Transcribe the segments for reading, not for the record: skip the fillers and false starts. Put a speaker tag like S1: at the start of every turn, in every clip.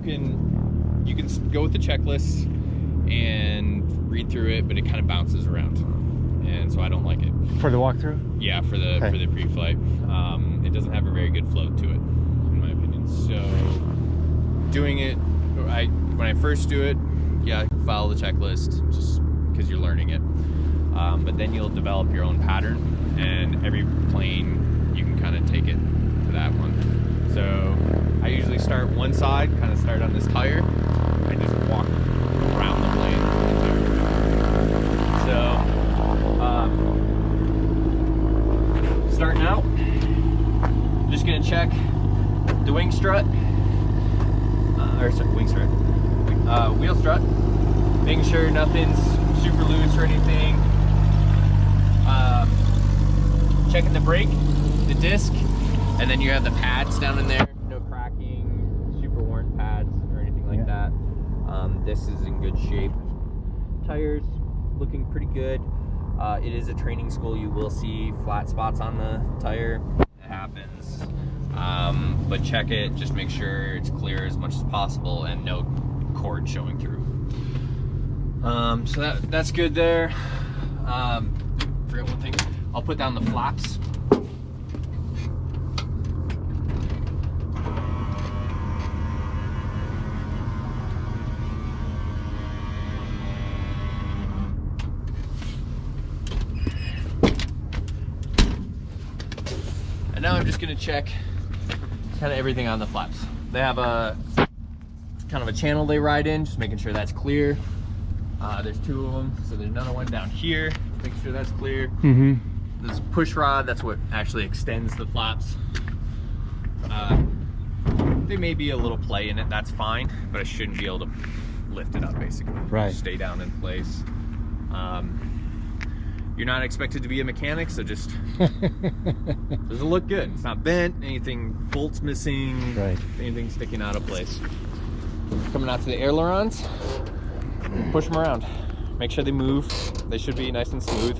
S1: can go with the checklist and read through it, but it kind of bounces around, and so I don't like it.
S2: For the walkthrough?
S1: Yeah, for the pre-flight. It doesn't have a very good flow to it, in my opinion. So doing it, when I first do it, yeah, follow the checklist just because you're learning it. But then you'll develop your own pattern, and every plane you can kind of take it to that one. So I usually start one side, kind of start on this tire, and just walk around the plane. So starting out, just gonna check the wing strut, wheel strut, making sure nothing's super loose or anything. Checking the brake, the disc, and then you have the pads down in there. No cracking, super worn pads or anything like that. This is in good shape. Tires looking pretty good. It is a training school. You will see flat spots on the tire. It happens. But check it, just make sure it's clear as much as possible and no cord showing through. So that's good there. Forget one thing. I'll put down the flaps. And now I'm just gonna check kind of everything on the flaps. They have a kind of a channel they ride in, just making sure that's clear. There's two of them, so there's another one down here. Make sure that's clear. This push rod, that's what actually extends the flaps. There may be a little play in it, that's fine, but I shouldn't be able to lift it up basically.
S2: Right.
S1: Just stay down in place. You're not expected to be a mechanic, so just doesn't look good. It's not bent, anything bolts missing,
S2: right,
S1: anything sticking out of place. Coming out to the ailerons, push them around. Make sure they move. They should be nice and smooth.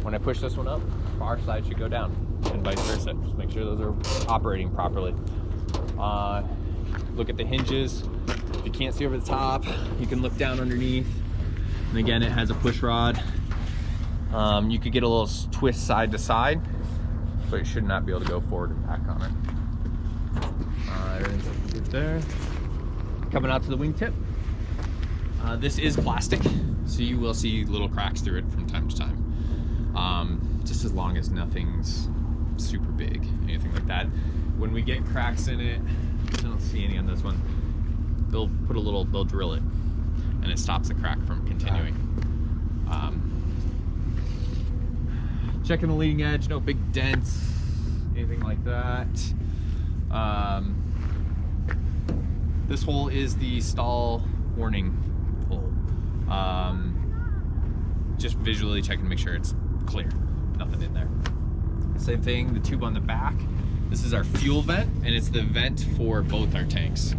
S1: When I push this one up, far side should go down, and vice versa. Just make sure those are operating properly. Look at the hinges. If you can't see over the top, you can look down underneath. And again, it has a push rod. You could get a little twist side to side, but you should not be able to go forward and back on it. Everything's good there. Coming out to the wingtip. This is plastic, so you will see little cracks through it from time to time. Just as long as nothing's super big, anything like that. When we get cracks in it, I don't see any on this one, they'll drill it, and it stops the crack from continuing. Checking the leading edge, no big dents, anything like that. This hole is the stall warning hole. Just visually checking to make sure it's clear, nothing in there. Same thing, the tube on the back. This is our fuel vent, and it's the vent for both our tanks.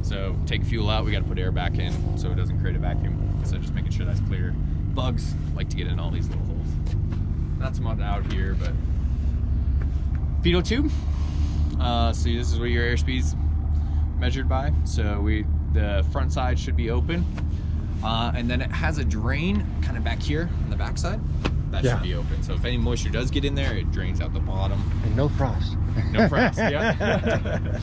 S1: So take fuel out, we got to put air back in so it doesn't create a vacuum. So just making sure that's clear. Bugs like to get in all these little holes. Not so much out here, but fetal tube. So this is where your airspeed's measured by. So the front side should be open, and then it has a drain kind of back here on the back side. That should be open. So if any moisture does get in there, it drains out the bottom.
S2: And no frost.
S1: No frost. Yeah.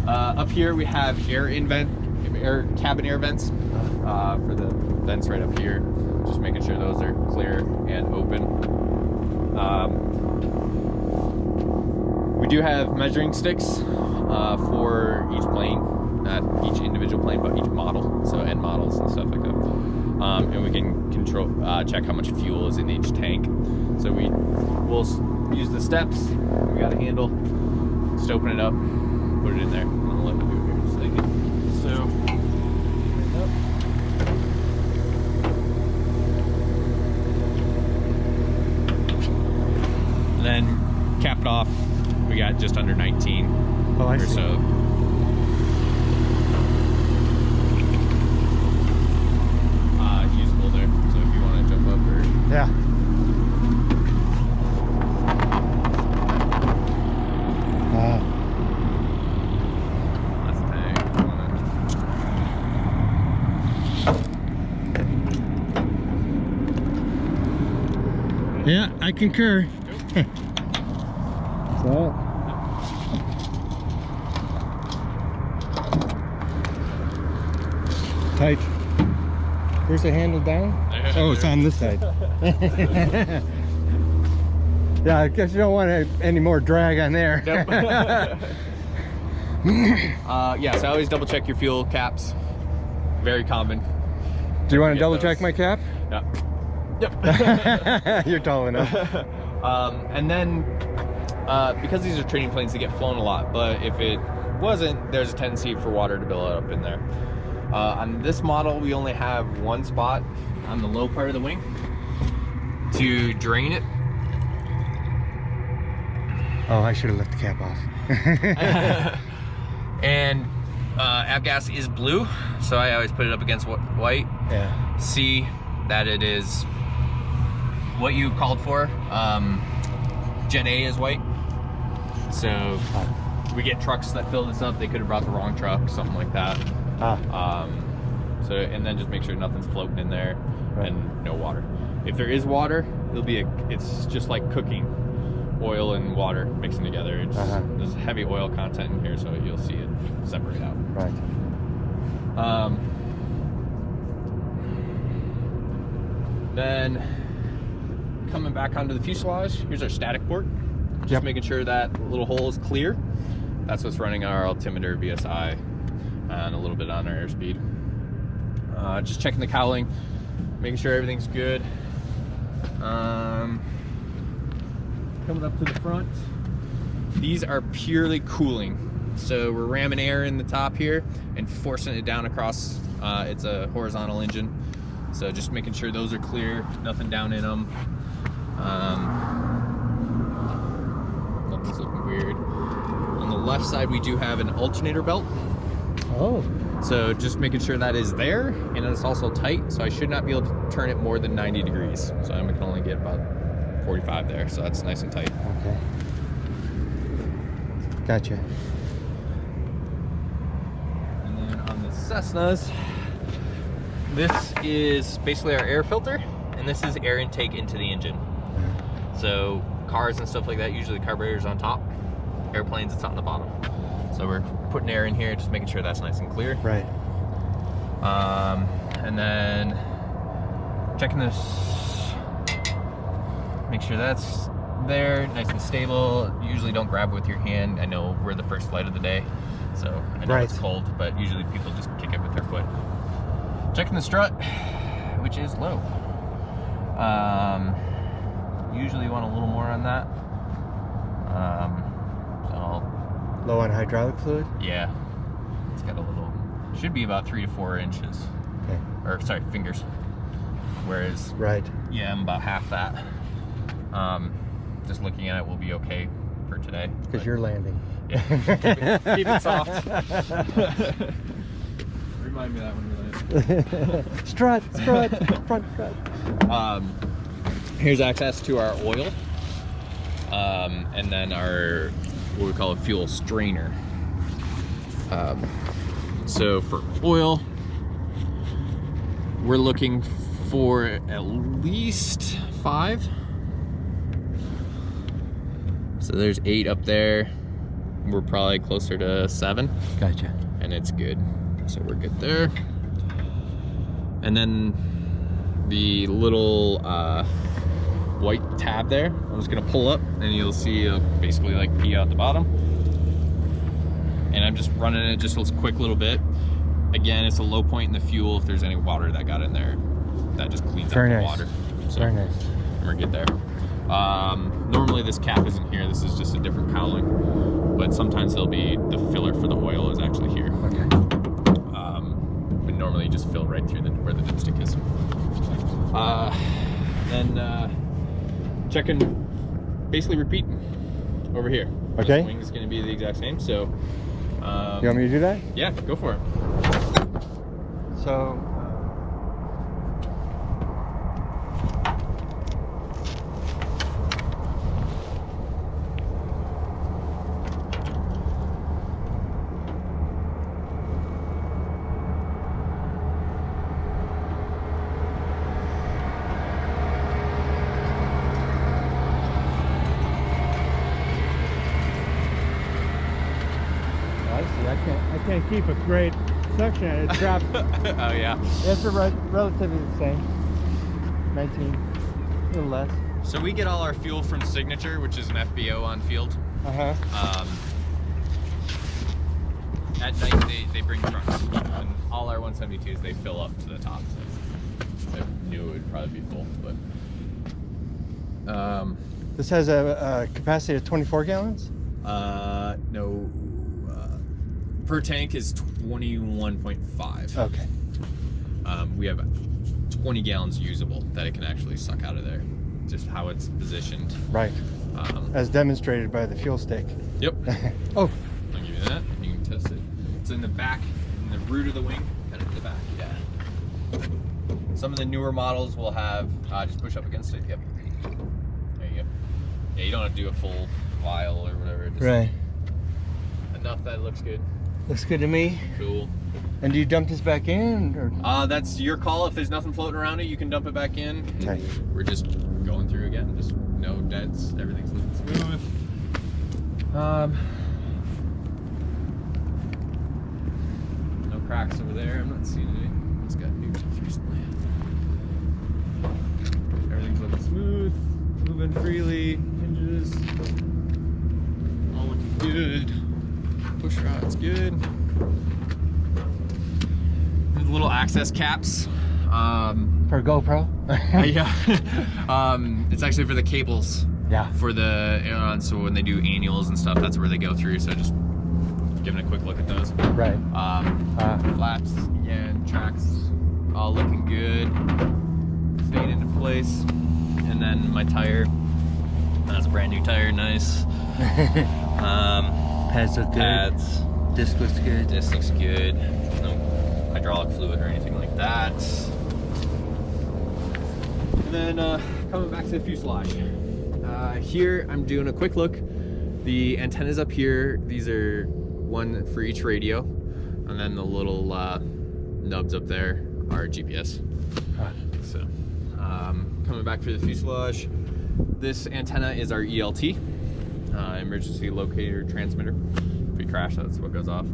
S1: Up here we have cabin air vents for the vents right up here. Just making sure those are clear and open. We do have measuring sticks for each plane, not each individual plane, but each model, so end models and stuff like that. And we can check how much fuel is in each tank. So we'll use the steps. We got a handle. Just open it up, put it in there. I'll let me do it here. So. Then cap it off, we got just under 19 or so. It's usable there, so if you want to jump up or...
S2: Yeah. Yeah, I concur. So. Tight. Where's the handle down? Oh, it's on this side. Yeah, I guess you don't want any more drag on there.
S1: Nope. Yeah, so I always double check your fuel caps. Very common.
S2: Do you want to double check my cap?
S1: Yeah. Yep.
S2: You're tall enough.
S1: And then, because these are training planes, they get flown a lot. But if it wasn't, there's a tendency for water to build up in there. On this model, we only have one spot on the low part of the wing to drain it.
S2: Oh, I should have left the cap off.
S1: And avgas is blue, so I always put it up against white.
S2: Yeah.
S1: See that it is what you called for. Gen A is white. So we get trucks that fill this up. They could have brought the wrong truck, something like that. So, and then just make sure nothing's floating in there, right, and no water. If there is water, it's just like cooking. Oil and water mixing together. There's heavy oil content in here, so you'll see it separate out.
S2: Right.
S1: Then coming back onto the fuselage, here's our static port. Just making sure that little hole is clear. That's what's running our altimeter, VSI, and a little bit on our airspeed. Just checking the cowling, making sure everything's good. Coming up to the front, these are purely cooling. So we're ramming air in the top here and forcing it down across. It's a horizontal engine. So just making sure those are clear, nothing down in them. Nothing's looking weird. On the left side, we do have an alternator belt.
S2: Oh.
S1: So just making sure that is there, and it's also tight. So I should not be able to turn it more than 90 degrees. So I can only get about 45 there, so that's nice and tight.
S2: Okay. Gotcha.
S1: And then on the Cessnas, this is basically our air filter, and this is air intake into the engine. So cars and stuff like that, usually the carburetor's on top. Airplanes, it's on the bottom. So we're putting air in here, just making sure that's nice and clear.
S2: Right.
S1: And then checking this. Make sure that's there, nice and stable. Usually don't grab it with your hand. I know we're the first flight of the day, so I know it's cold, but usually people just kick it with their foot. Checking the strut, which is low. Usually you want a little more on that.
S2: Low on hydraulic fluid?
S1: Yeah, it's got a little, should be about 3 to 4 inches.
S2: Okay.
S1: Or sorry, fingers. Whereas, yeah, I'm about half that. Just looking at it, we'll be okay for today.
S2: Because you're landing.
S1: Yeah, keep it soft. Remind me of that when we land.
S2: Strut, front strut.
S1: Here's access to our oil, and then our, what we call a fuel strainer. So for oil, we're looking for at least 5. So there's 8 up there. We're probably closer to 7.
S2: Gotcha.
S1: And it's good. So we're good there. And then the little white tab there, I'm just gonna pull up and you'll see basically like pee out the bottom. And I'm just running it just a quick little bit. Again, it's a low point in the fuel. If there's any water that got in there, that just cleans out the water. So
S2: very nice.
S1: We're good there. Normally this cap isn't here. This is just a different cowling, but sometimes there'll be the filler for the oil is actually here.
S2: Okay.
S1: But normally you just fill right through where the dipstick is. Then checking, basically repeating over here.
S2: Okay.
S1: This wing is going to be the exact same. So.
S2: You want me to do that?
S1: Yeah, go for it.
S2: So. I can't keep a great suction. It drops.
S1: Oh yeah.
S2: It's relatively the same. 19, a little less.
S1: So we get all our fuel from Signature, which is an FBO on field. At night they bring trucks, and all our 172s they fill up to the top. So I knew it would probably be full, but
S2: this has a capacity of 24 gallons.
S1: No. Per tank is 21.5.
S2: Okay.
S1: We have 20 gallons usable that it can actually suck out of there. Just how it's positioned.
S2: Right. As demonstrated by the fuel stick.
S1: Yep.
S2: Oh.
S1: I'll give you that. You can test it. It's in the back, in the root of the wing, kind of in the back. Yeah. Some of the newer models will have just push up against it. Yep. There you go. Yeah, you don't have to do a full vial or whatever. Just
S2: right.
S1: Enough that it looks good.
S2: Looks good to me.
S1: Cool.
S2: And do you dump this back in? Or?
S1: That's your call. If there's nothing floating around it, you can dump it back in.
S2: Okay.
S1: We're just going through again. Just no dents. Everything's looking smooth. No cracks over there. I'm not seeing any. It's got new stuff recently. Everything's looking smooth. Moving freely. Hinges. All looking good. Push rod's good. Little access caps
S2: for GoPro.
S1: yeah. It's actually for the cables,
S2: yeah,
S1: for the ailerons, so when they do annuals and stuff, that's where they go through. So just giving a quick look at those.
S2: Right.
S1: Flaps again, tracks all looking good, staying into place. And then my tire, that's a brand new tire. Nice.
S2: Pads look good.
S1: Pads.
S2: Disc looks good.
S1: Disc looks good. No hydraulic fluid or anything like that. And then coming back to the fuselage. Here I'm doing a quick look. The antennas up here, these are one for each radio, and then the little nubs up there are GPS. So coming back through the fuselage, this antenna is our ELT, emergency locator transmitter. If we crash, that's what goes off.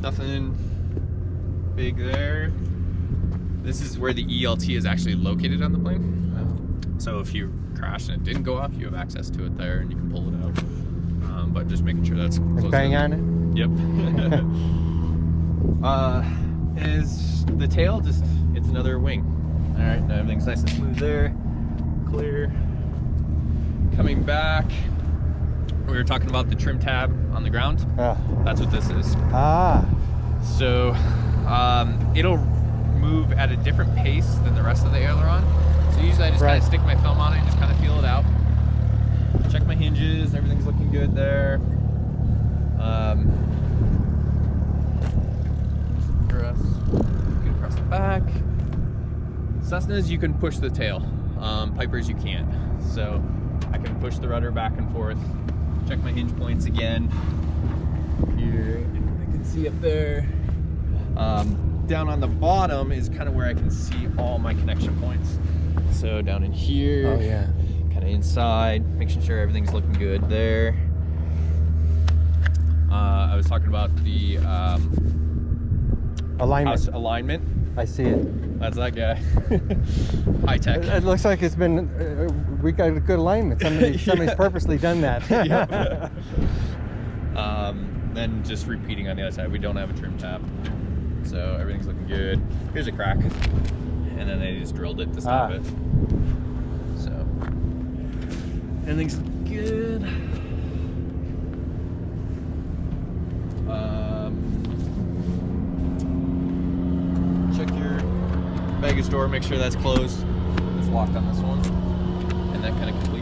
S1: Nothing big there. This is where the ELT is actually located on the plane. So if you crash and it didn't go off, you have access to it there and you can pull it out. But just making sure that's close.
S2: Bang on it?
S1: Yep. Is the tail just, it's another wing. All right, now everything's nice and smooth there. Clear. Coming back, we were talking about the trim tab on the ground. That's what this is. So it'll move at a different pace than the rest of the aileron. So usually I just kind of stick my thumb on it and just kind of feel it out. Check my hinges, everything's looking good there. Good across the back. Cessnas, you can push the tail. Pipers, you can't. So I can push the rudder back and forth. Check my hinge points again. Here, I can see up there. Down on the bottom is kind of where I can see all my connection points. So down in here, kind of inside, making sure everything's looking good there. I was talking about the alignment.
S2: I see it.
S1: That's that guy. High tech.
S2: It looks like it's been, we got a good alignment. Somebody's purposely done that.
S1: Yep. Then just repeating on the other side. We don't have a trim tab. So everything's looking good. Here's a crack. And then they just drilled it to stop it. So everything's good. Check your baggage door, make sure that's closed. It's locked on this one. And that kind of completes